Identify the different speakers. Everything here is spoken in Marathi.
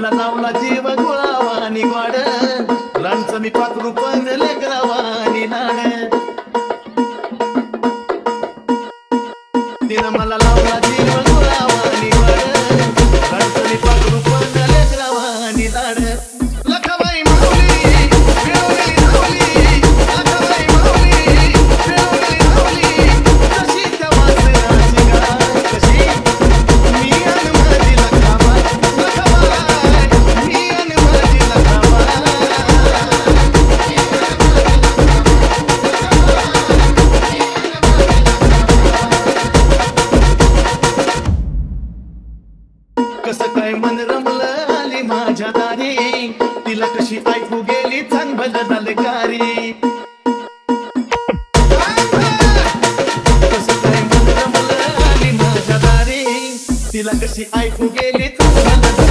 Speaker 1: मला लावला जीव गुळावानी गोड रांचं मी पाखरू पण लेकरावानी लाड तिनं मला लावला जीव गुळावानी गोड रांचं मी पाखरू पण लेकरावानी लाड लखाबाई माऊली मिळवली धावली लखाबाई माऊली मिळवली धावली कशी त्या वासराची गाय कशी मी अन माझी लखाबाई लखाबाई मी अन माझी लखाबाई कसं काय मन रमलं आली माझ्या दारी तिला कशी ऐकू गेली चांगलं दलकारी कसं काय मन रमलं आली माझ्या दारी तिला कशी ऐकू गेली चांगलं